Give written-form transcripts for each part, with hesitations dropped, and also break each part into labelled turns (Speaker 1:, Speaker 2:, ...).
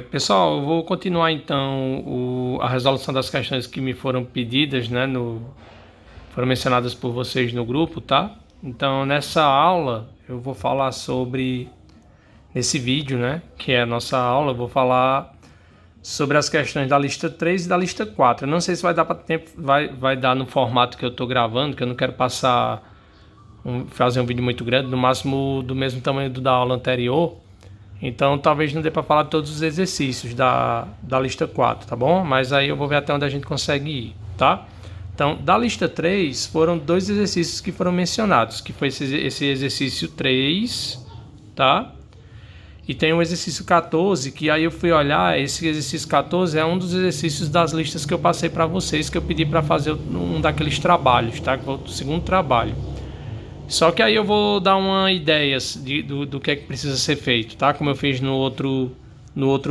Speaker 1: Pessoal, eu vou continuar então a resolução das questões que me foram pedidas, né, foram mencionadas por vocês no grupo, tá? Então, nessa aula, eu vou falar nesse vídeo, né, que é a nossa aula, eu vou falar sobre as questões da lista 3 e da lista 4. Eu não sei se vai dar para tempo, vai dar no formato que eu estou gravando, que eu não quero fazer um vídeo muito grande, no máximo do mesmo tamanho da aula anterior. Então talvez não dê para falar de todos os exercícios da lista 4, tá bom? Mas aí eu vou ver até onde a gente consegue ir, tá? Então, da lista 3, foram dois exercícios que foram mencionados, que foi esse exercício 3, tá? E tem o exercício 14, que aí eu fui olhar, esse exercício 14 é um dos exercícios das listas que eu passei para vocês, que eu pedi para fazer um daqueles trabalhos, tá? Que foi o segundo trabalho. Só que aí eu vou dar uma ideia do que é que precisa ser feito, tá? Como eu fiz no outro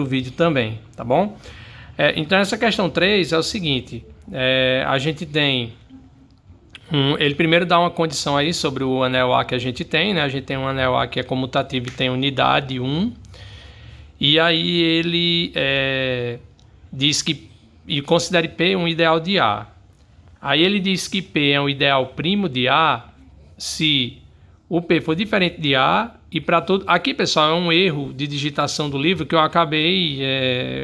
Speaker 1: vídeo também, tá bom? Então essa questão 3 é o seguinte, a gente tem... ele primeiro dá uma condição aí sobre o anel A que a gente tem, né? A gente tem um anel A que é comutativo e tem unidade 1. E aí ele diz que... e considere P um ideal de A. Aí ele diz que P é um ideal primo de A se o P for diferente de A e para todo... Aqui, pessoal, é um erro de digitação do livro que eu acabei...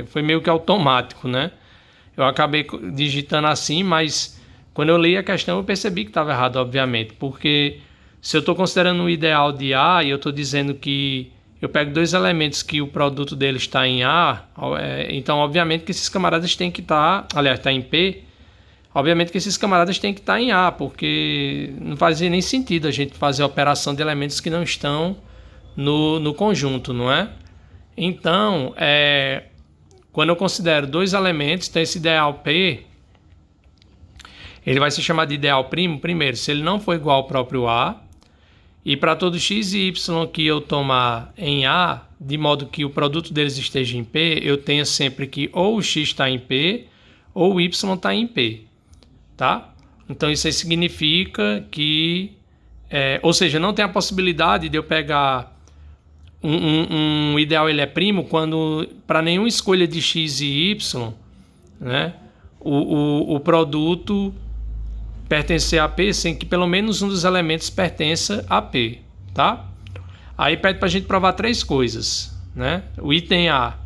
Speaker 1: foi meio que automático, né? Eu acabei digitando assim, mas quando eu li a questão eu percebi que estava errado, obviamente. Porque se eu estou considerando um ideal de A e eu estou dizendo que eu pego dois elementos que o produto deles está em A, então, obviamente, que esses camaradas têm que estar... aliás, está em P... Obviamente que esses camaradas têm que estar em A, porque não fazia nem sentido a gente fazer a operação de elementos que não estão no conjunto, não é? Então, quando eu considero dois elementos, tem esse ideal P, ele vai se chamar de ideal primo, primeiro, se ele não for igual ao próprio A, e para todo x e y que eu tomar em A, de modo que o produto deles esteja em P, eu tenha sempre que ou o x está em P, ou o y está em P. Tá? Então isso aí significa que, ou seja, não tem a possibilidade de eu pegar um ideal ele é primo quando para nenhuma escolha de x e y, né, o produto pertencer a P sem que pelo menos um dos elementos pertença a P, tá? Aí pede para a gente provar três coisas, né? O item A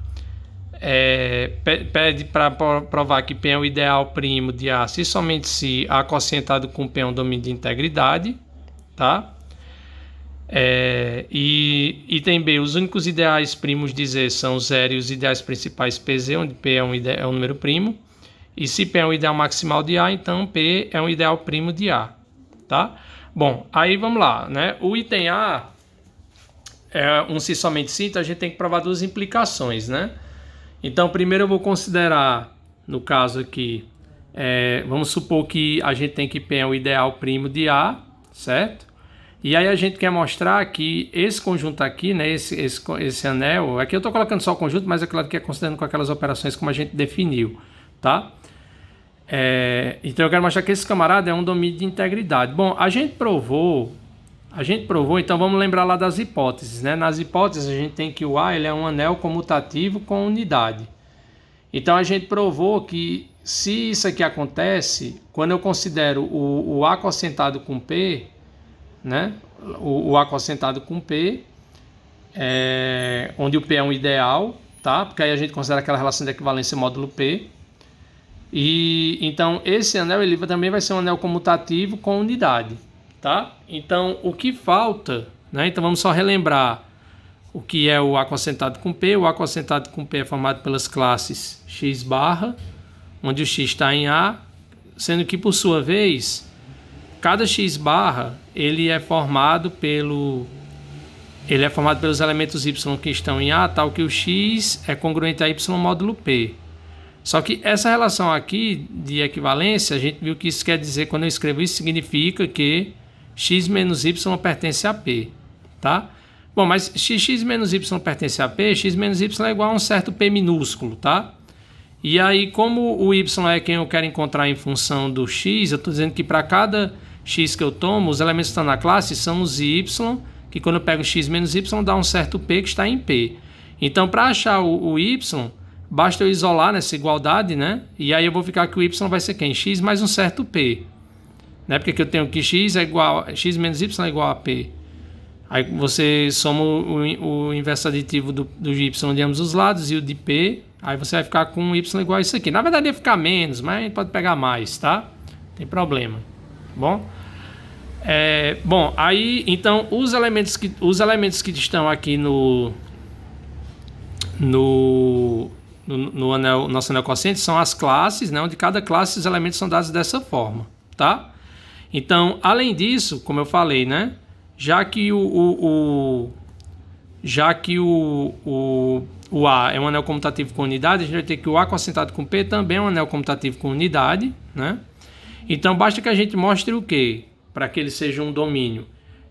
Speaker 1: pede para provar que P é o ideal primo de A se somente se A quocientado com P é um domínio de integridade, tá? E item B, os únicos ideais primos de Z são 0 e os ideais principais PZ, onde P é um número primo. E se P é um ideal maximal de A, então P é um ideal primo de A, tá? Bom, aí vamos lá, né? O item A é um se somente se, então a gente tem que provar duas implicações, né? Então, primeiro eu vou considerar, no caso aqui, vamos supor que a gente tem que P é o ideal primo de A, certo? E aí a gente quer mostrar que esse conjunto aqui, né, esse anel, aqui eu estou colocando só o conjunto, mas é claro que é considerando com aquelas operações como a gente definiu, tá? Então eu quero mostrar que esse camarada é um domínio de integridade. Bom, a gente provou, então vamos lembrar lá das hipóteses, né? Nas hipóteses a gente tem que o A ele é um anel comutativo com unidade. Então a gente provou que se isso aqui acontece, quando eu considero o A quocientado com P, né? O A quocientado com P, onde o P é um ideal, tá? Porque aí a gente considera aquela relação de equivalência módulo P. E então esse anel ele também vai ser um anel comutativo com unidade. Tá? Então, o que falta, né? Então, vamos só relembrar o que é o A quocientado com P. O A quocientado com P é formado pelas classes x barra, onde o x está em A, sendo que, por sua vez, cada x barra ele é formado pelos elementos y que estão em A, tal que o x é congruente a y módulo P. Só que essa relação aqui de equivalência, a gente viu que isso quer dizer, quando eu escrevo isso, significa que x menos y pertence a P, tá? Bom, mas x menos y pertence a P, x menos y é igual a um certo P minúsculo, tá? E aí, como o y é quem eu quero encontrar em função do x, eu estou dizendo que para cada x que eu tomo, os elementos que estão na classe são os y, que quando eu pego x menos y dá um certo P que está em P. Então, para achar o y, basta eu isolar nessa igualdade, né? E aí eu vou ficar que o y vai ser quem? X mais um certo p. Né? Porque aqui eu tenho que x menos y é igual a p. Aí você soma o inverso aditivo do y de ambos os lados e o de p. Aí você vai ficar com y igual a isso aqui. Na verdade ia ficar menos, mas a gente pode pegar mais, tá? Não tem problema. Bom? Bom, aí então os elementos que estão aqui no nosso anel quociente são as classes, né? Onde cada classe os elementos são dados dessa forma, tá? Então, além disso, como eu falei, né? Já que o A é um anel comutativo com unidade, a gente vai ter que o A quocientado com P também é um anel comutativo com unidade, né? Então, basta que a gente mostre o quê? Para que ele seja um domínio.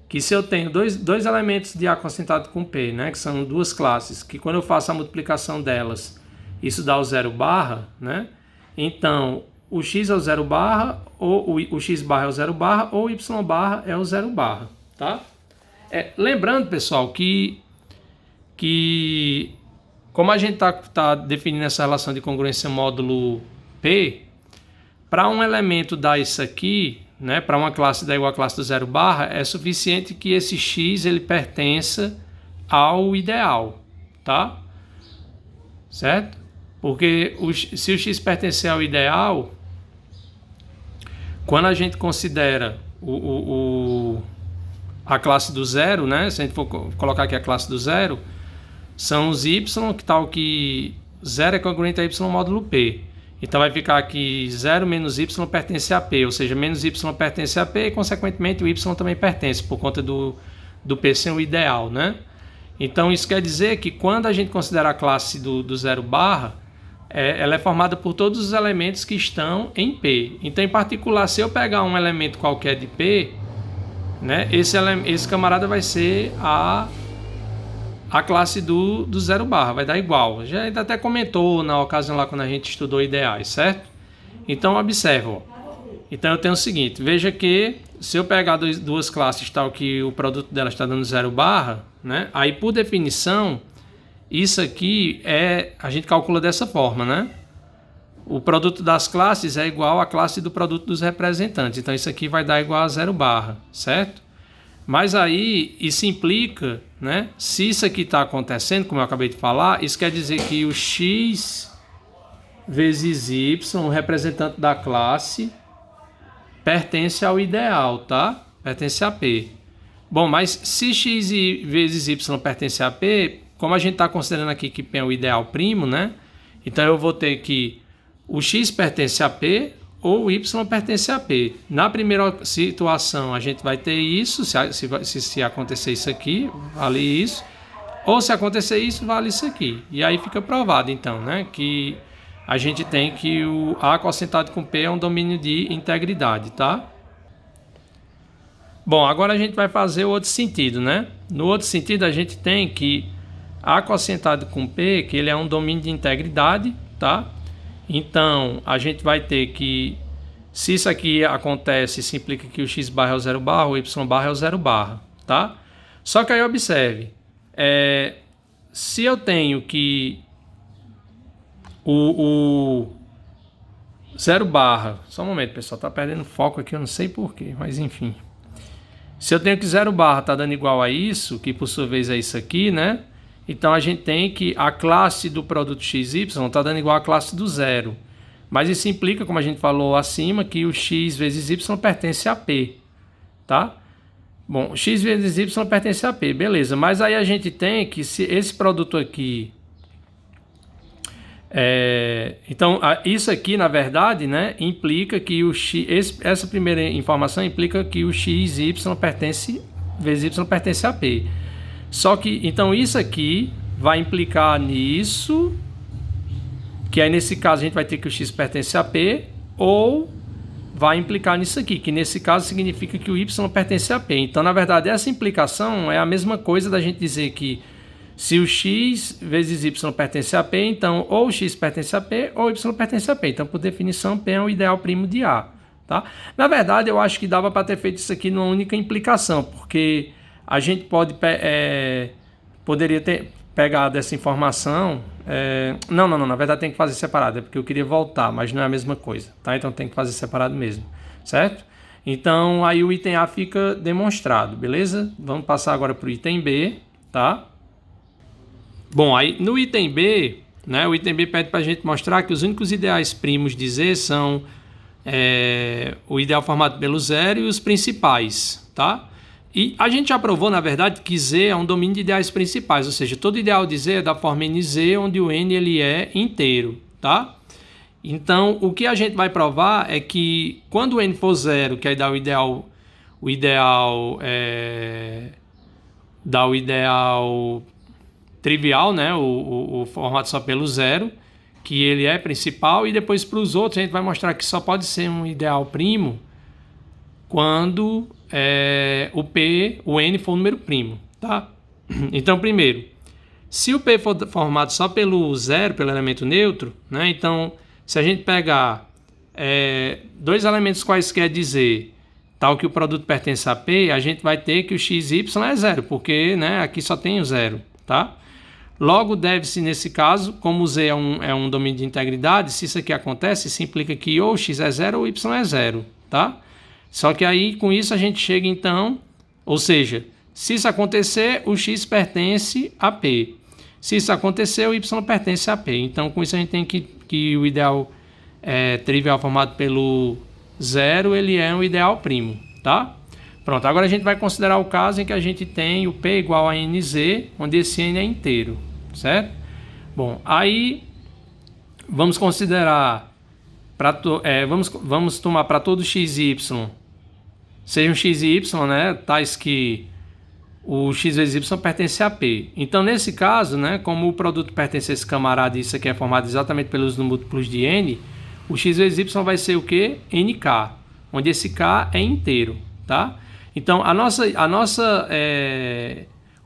Speaker 1: Que se eu tenho dois elementos de A quocientado com P, né? Que são duas classes, que quando eu faço a multiplicação delas, isso dá o zero barra, né? Então, o x é o zero barra, ou o x barra é o zero barra, ou o y barra é o zero barra, tá? Lembrando, pessoal, que como a gente tá definindo essa relação de congruência módulo P, para um elemento dar isso aqui, né, para uma classe dar igual a classe do zero barra, é suficiente que esse x ele pertença ao ideal, tá? Certo? Porque se o x pertencer ao ideal, quando a gente considera a classe do zero, né? Se a gente for colocar aqui a classe do zero, são os y, que tal que 0 é congruente a y módulo P. Então vai ficar que 0 menos y pertence a P, ou seja, menos y pertence a P e, consequentemente, o y também pertence, por conta do P ser o ideal, né? Então isso quer dizer que quando a gente considera a classe do zero barra, ela é formada por todos os elementos que estão em P. Então, em particular, se eu pegar um elemento qualquer de P, né, esse camarada vai ser a classe do zero barra, vai dar igual. Já ainda até comentou na ocasião lá quando a gente estudou ideais, certo? Então, observa. Ó. Então, eu tenho o seguinte, veja que se eu pegar duas classes tal que o produto delas está dando zero barra, né, aí por definição, isso aqui a gente calcula dessa forma, né? O produto das classes é igual à classe do produto dos representantes. Então, isso aqui vai dar igual a zero barra, certo? Mas aí, isso implica, né? Se isso aqui está acontecendo, como eu acabei de falar, isso quer dizer que o x vezes y, o representante da classe, pertence ao ideal, tá? Pertence a P. Bom, mas se x vezes y pertence a P, como a gente está considerando aqui que P é o ideal primo, né? Então eu vou ter que o x pertence a P ou o y pertence a P. Na primeira situação a gente vai ter isso, se acontecer isso aqui, vale isso. Ou se acontecer isso, vale isso aqui. E aí fica provado então, né? Que a gente tem que o A quocientado com P é um domínio de integridade, tá? Bom, agora a gente vai fazer o outro sentido, né? No outro sentido a gente tem que A quocientado com P, que ele é um domínio de integridade, tá? Então, a gente vai ter que, se isso aqui acontece, isso implica que o x barra é o zero barra, o y barra é o zero barra, tá? Só que aí observe, se eu tenho que o zero barra, só um momento, pessoal, tá perdendo foco aqui, eu não sei porquê, mas enfim. Se eu tenho que zero barra tá dando igual a isso, que por sua vez é isso aqui, né? Então, a gente tem que a classe do produto XY está dando igual à classe do zero. Mas isso implica, como a gente falou acima, que o x vezes y pertence a P. Tá? Bom, x vezes y pertence a P, beleza. Mas aí a gente tem que, se esse produto aqui... então, isso aqui, na verdade, né, implica que o x... Essa primeira informação implica que o x y vezes y pertence a P. Só que, então, isso aqui vai implicar nisso, que aí nesse caso a gente vai ter que o x pertence a P, ou vai implicar nisso aqui, que nesse caso significa que o y pertence a P. Então, na verdade, essa implicação é a mesma coisa da gente dizer que se o x vezes y pertence a P, então ou o x pertence a P ou o y pertence a P. Então, por definição, P é o ideal primo de A. Tá? Na verdade, eu acho que dava para ter feito isso aqui numa única implicação, porque... A gente poderia ter pegar dessa informação... Não, na verdade tem que fazer separado, é porque eu queria voltar, mas não é a mesma coisa, tá? Então tem que fazer separado mesmo, certo? Então aí o item A fica demonstrado, beleza? Vamos passar agora para o item B, tá? Bom, aí no item B, né, o item B pede para a gente mostrar que os únicos ideais primos de Z são o ideal formado pelo zero e os principais, tá? E a gente já provou, na verdade, que Z é um domínio de ideais principais, ou seja, todo ideal de Z é da forma NZ, onde o N ele é inteiro, tá? Então, o que a gente vai provar é que quando o N for zero, que aí dá o ideal trivial, né? O formato só pelo zero, que ele é principal, e depois para os outros a gente vai mostrar que só pode ser um ideal primo quando o N for um número primo, tá? Então, primeiro, se o P for formado só pelo zero, pelo elemento neutro, né? Então, se a gente pegar dois elementos quaisquer dizer tal que o produto pertence a P, a gente vai ter que o XY é zero, porque, né, aqui só tem o zero, tá? Logo, deve-se, nesse caso, como o Z é um domínio de integridade, se isso aqui acontece, isso implica que ou X é zero ou Y é zero, tá? Só que aí, com isso, a gente chega, então... Ou seja, se isso acontecer, o X pertence a P. Se isso acontecer, o Y pertence a P. Então, com isso, a gente tem que o ideal trivial formado pelo zero, ele é um ideal primo, tá? Pronto, agora a gente vai considerar o caso em que a gente tem o P igual a NZ, onde esse N é inteiro, certo? Bom, aí vamos considerar... vamos tomar para todo x e y, sejam x e y, né, tais que o x vezes y pertence a P. Então, nesse caso, né, como o produto pertence a esse camarada e isso aqui é formado exatamente pelos múltiplos de n, o x vezes y vai ser o quê? Nk, onde esse k é inteiro, tá? Então,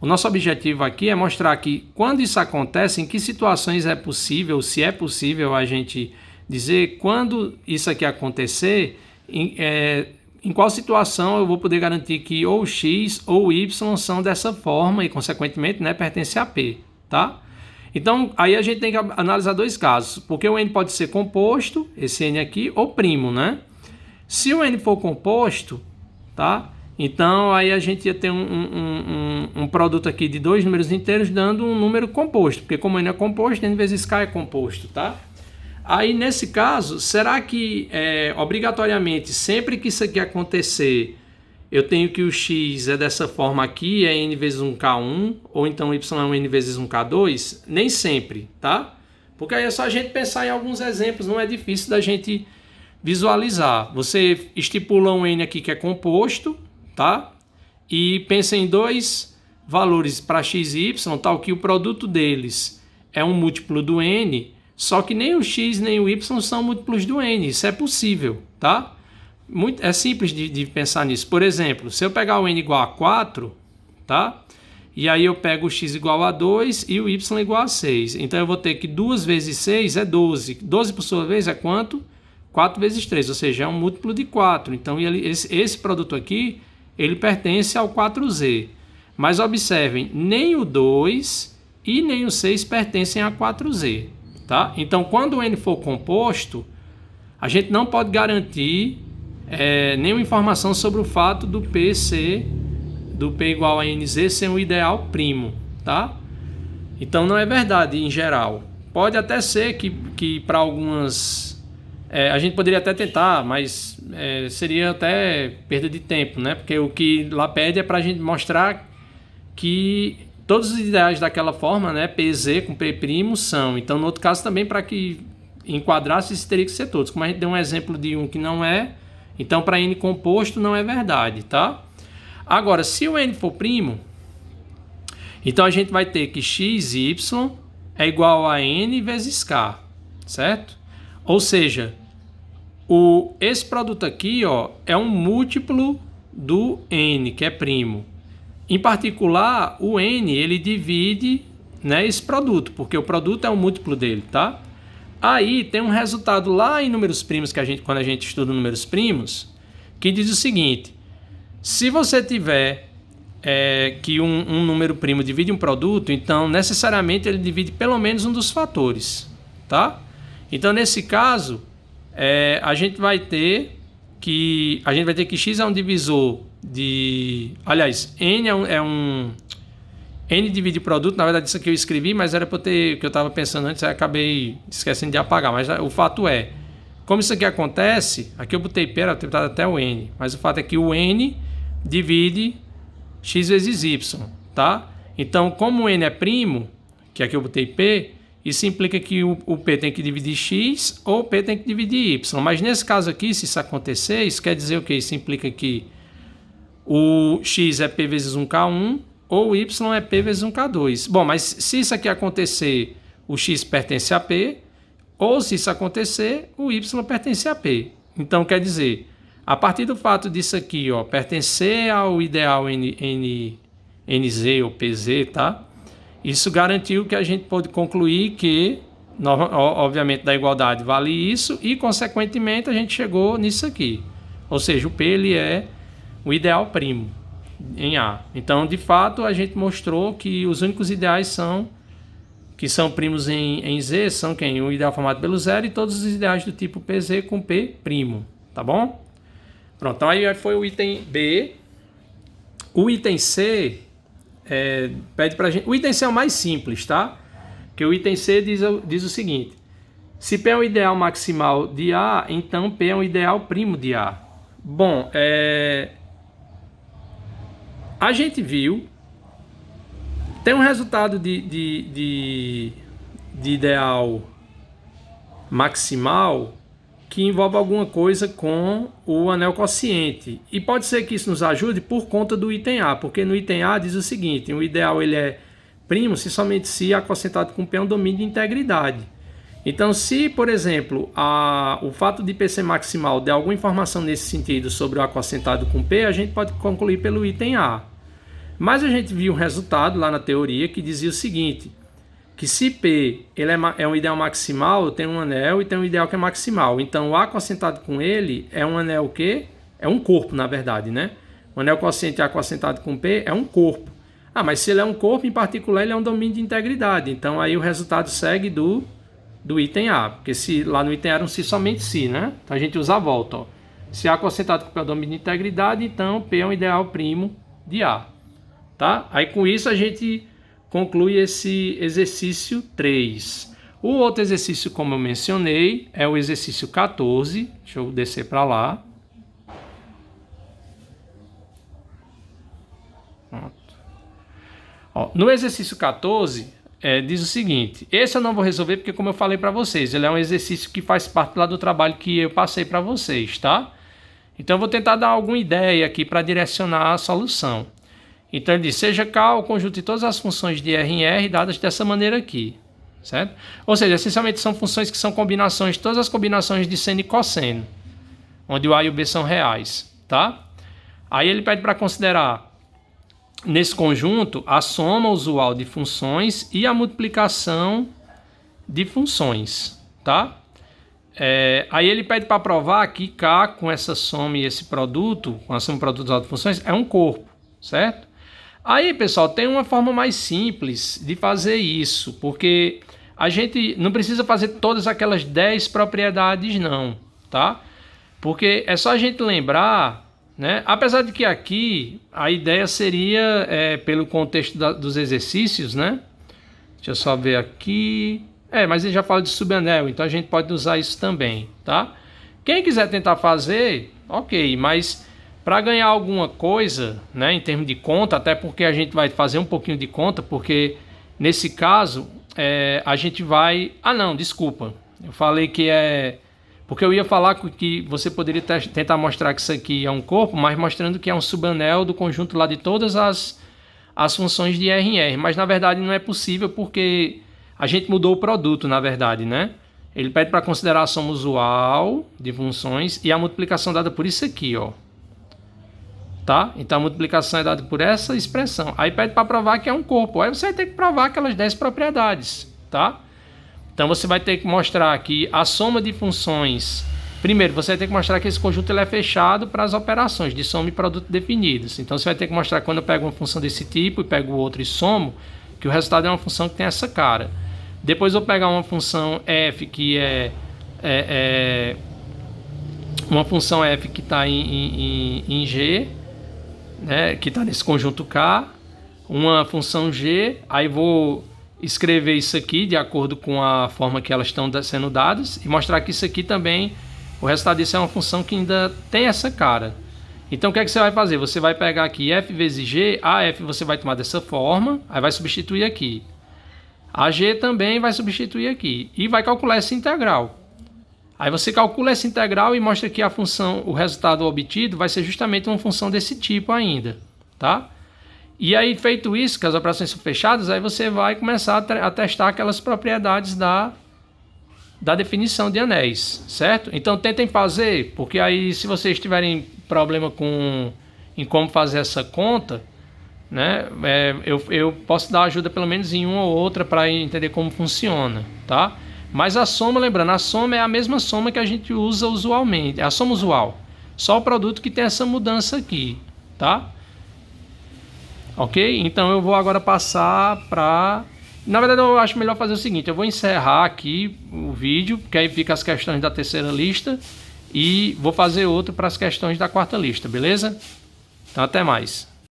Speaker 1: o nosso objetivo aqui é mostrar que quando isso acontece, em que situações é possível, se é possível a gente... dizer quando isso aqui acontecer, em qual situação eu vou poder garantir que ou X ou Y são dessa forma e, consequentemente, né, pertence a P, tá? Então, aí a gente tem que analisar dois casos, porque o N pode ser composto, esse N aqui, ou primo, né? Se o N for composto, tá? Então, aí a gente ia ter um produto aqui de dois números inteiros dando um número composto, porque como N é composto, N vezes K é composto, tá? Aí, nesse caso, será que obrigatoriamente, sempre que isso aqui acontecer, eu tenho que o x é dessa forma aqui, é n vezes 1k1, ou então y é um n vezes 1k2? Nem sempre, tá? Porque aí é só a gente pensar em alguns exemplos, não é difícil da gente visualizar. Você estipula um n aqui que é composto, tá? E pensa em dois valores para x e y, tal que o produto deles é um múltiplo do n, só que nem o x nem o y são múltiplos do n. Isso é possível, tá? É simples de pensar nisso. Por exemplo, se eu pegar o n igual a 4, tá? E aí eu pego o x igual a 2 e o y igual a 6. Então eu vou ter que 2 vezes 6 é 12. 12, por sua vez, é quanto? 4 vezes 3, ou seja, é um múltiplo de 4. Então esse produto aqui, ele pertence ao 4z. Mas observem, nem o 2 e nem o 6 pertencem a 4z. Tá? Então, quando o n for composto, a gente não pode garantir nenhuma informação sobre o fato do P igual a NZ ser um ideal primo. Tá? Então, não é verdade em geral. Pode até ser que para algumas... a gente poderia até tentar, mas seria até perda de tempo, né? Porque o que lá pede é para a gente mostrar que... todos os ideais daquela forma, né, PZ com P' são. Então, no outro caso também, para que enquadrasse, isso teria que ser todos. Como a gente deu um exemplo de um que não é, então para N composto não é verdade, tá? Agora, se o N for primo, então a gente vai ter que x e y é igual a N vezes K, certo? Ou seja, esse produto aqui, ó, é um múltiplo do N, que é primo. Em particular, o N, ele divide, né, esse produto, porque o produto é um múltiplo dele, tá? Aí tem um resultado lá em números primos, quando a gente estuda números primos, que diz o seguinte: se você tiver que um número primo divide um produto, então necessariamente ele divide pelo menos um dos fatores, tá? Então nesse caso, a gente vai ter que x é um divisor de... Aliás, n n divide produto. Na verdade isso aqui eu escrevi, mas era para ter, que eu estava pensando antes, aí acabei esquecendo de apagar, mas o fato é, como isso aqui acontece, aqui eu botei p, era botado até o n, mas o fato é que o n divide x vezes y, tá? Então, como o n é primo, que aqui eu botei p, isso implica que o p tem que dividir x ou o p tem que dividir y. Mas nesse caso aqui, se isso acontecer, isso quer dizer o quê? Isso implica que o x é p vezes 1k1 ou o y é p vezes 1k2. Bom, mas se isso aqui acontecer, o x pertence a p, ou se isso acontecer, o y pertence a p. Então, quer dizer, a partir do fato disso aqui, ó, pertencer ao ideal NZ ou PZ, tá? Isso garantiu que a gente pode concluir que, obviamente, da igualdade vale isso e, consequentemente, a gente chegou nisso aqui. Ou seja, o P ele é o ideal primo em A. Então, de fato, a gente mostrou que os únicos ideais que são primos em Z são quem? O ideal formado pelo zero e todos os ideais do tipo PZ com P primo, tá bom? Pronto, então aí foi o item B. O item C... pede pra gente. O item C é o mais simples, tá? Que o item C diz o seguinte: se P é um ideal maximal de A, então P é um ideal primo de A. Bom, a gente viu, tem um resultado de ideal maximal que envolve alguma coisa com o anel quociente. E pode ser que isso nos ajude por conta do item A, porque no item A diz o seguinte: o ideal ele é primo se somente se A quocientado com P é um domínio de integridade. Então, se, por exemplo, o fato de P ser maximal der alguma informação nesse sentido sobre o A quocientado com P, a gente pode concluir pelo item A. Mas a gente viu um resultado lá na teoria que dizia o seguinte: que se P ele é um ideal maximal, tem um anel e tem um ideal que é maximal. Então, o A quocientado com ele é um anel que é um corpo, na verdade, né? O anel quociente A quocientado com P é um corpo. Ah, mas se ele é um corpo, em particular, ele é um domínio de integridade. Então, aí o resultado segue do item A. Porque se lá no item A era um se somente se, né? Então, a gente usa a volta, ó. Se A quocientado com P é um domínio de integridade, então P é um ideal primo de A. Tá? Aí, com isso, a gente conclui esse exercício 3. O outro exercício, como eu mencionei, é o exercício 14. Deixa eu descer para lá. Pronto. Ó, no exercício 14, diz o seguinte: esse eu não vou resolver porque, como eu falei para vocês, ele é um exercício que faz parte lá do trabalho que eu passei para vocês, tá? Então, eu vou tentar dar alguma ideia aqui para direcionar a solução. Então, ele diz: seja K o conjunto de todas as funções de R em R dadas dessa maneira aqui, certo? Ou seja, essencialmente são funções que são combinações, todas as combinações de seno e cosseno, onde o A e o B são reais, tá? Aí ele pede para considerar, nesse conjunto, a soma usual de funções e a multiplicação de funções, tá? Aí ele pede para provar que K com essa soma e esse produto, com a soma e produto usual de funções, é um corpo, certo? Aí, pessoal, tem uma forma mais simples de fazer isso, porque a gente não precisa fazer todas aquelas 10 propriedades, não, tá? Porque é só a gente lembrar, né? Apesar de que aqui a ideia seria, pelo contexto dos exercícios, né? Deixa eu só ver aqui. Mas ele já fala de subanel, então a gente pode usar isso também, tá? Quem quiser tentar fazer, ok, mas para ganhar alguma coisa, né, em termos de conta, até porque a gente vai fazer um pouquinho de conta, porque nesse caso a gente vai... Ah, não, desculpa. Eu falei que porque eu ia falar que você poderia tentar mostrar que isso aqui é um corpo, mas mostrando que é um subanel do conjunto lá de todas as funções de R em R. Mas na verdade não é possível porque a gente mudou o produto, na verdade, né? Ele pede para considerar a soma usual de funções e a multiplicação dada por isso aqui, ó. Tá? Então a multiplicação é dada por essa expressão. Aí pede para provar que é um corpo. Aí você vai ter que provar aquelas 10 propriedades, tá? Então você vai ter que mostrar que a soma de funções Primeiro, você vai ter que mostrar que esse conjunto ele é fechado para as operações de soma e produto definidas. Então, você vai ter que mostrar que quando eu pego uma função desse tipo e pego outra e somo, que o resultado é uma função que tem essa cara. Depois, eu vou pegar uma função f que uma função f que está em G, né, que está nesse conjunto K, uma função G, aí vou escrever isso aqui de acordo com a forma que elas estão sendo dadas e mostrar que isso aqui também, o resultado disso é uma função que ainda tem essa cara. Então o que é que você vai fazer? Você vai pegar aqui f vezes g, a f você vai tomar dessa forma, aí vai substituir aqui. A g também vai substituir aqui e vai calcular essa integral. Aí você calcula essa integral e mostra que a função, o resultado obtido vai ser justamente uma função desse tipo ainda, tá? E aí, feito isso, que as operações são fechadas, aí você vai começar a testar aquelas propriedades da definição de anéis, certo? Então, tentem fazer, porque aí, se vocês tiverem problema em como fazer essa conta, né, eu posso dar ajuda pelo menos em uma ou outra para entender como funciona, tá? Mas a soma, lembrando, a soma é a mesma soma que a gente usa usualmente, é a soma usual. Só o produto que tem essa mudança aqui, tá? Ok? Então eu vou agora passar para... Na verdade eu acho melhor fazer o seguinte, eu vou encerrar aqui o vídeo, que aí fica as questões da terceira lista, e vou fazer outro para as questões da quarta lista, beleza? Então até mais.